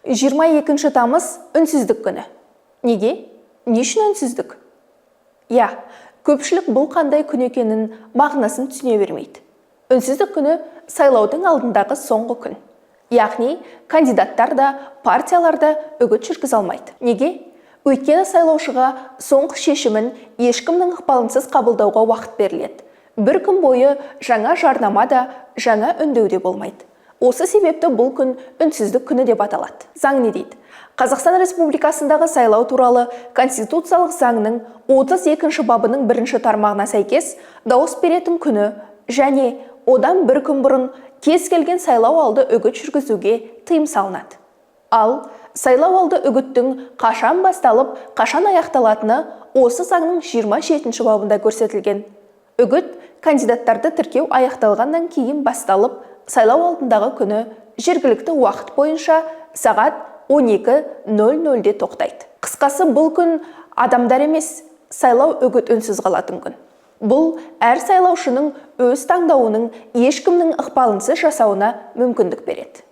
22 тамыз үнсіздік күні. Неге? Не үшін үнсіздік? Я, көпшілік бұл қандай күн екенін мағынасын түсіне бермейді. Үнсіздік күні сайлаудың алдындағы соңғы күн. Яғни, кандидаттар да, партиялар да үгіт жүргізе алмайды. Неге? Өйткені сайлаушыға соңғы шешімін ешкімнің ықпалынсыз қабылдауға уақыт беріледі. Бір күн бойы жаңа жарнама да, жаңа үндеу де болмайды. Осы себепті бұл күн үнсіздік күні деп аталады. Заң не дейді? Қазақстан Республикасындағы сайлау туралы Конституциялық заңның 32 бабының 1 тармағына сәйкес дауыс беретін күні және одан бір күн бұрын кез келген сайлау алды үгіт жүргізуге тыйым салынады. Ал сайлау алды үгіттің қашан басталып, қашан аяқталатыны осы заңның 27 бабында көрсетілген. Үгіт кандидаттарды тіркеу аяқталғаннан кейін басталып, сайлау алдындағы күні жергілікті уақыт бойынша сағат 12:00-де тоқтайды. Қысқасы, бұл күн адамдар емес, сайлау үгіт үнсіз қалатын күн. Бұл әр сайлаушының өз таңдауының ешкімнің ықпалынсыз жасауына мүмкіндік береді.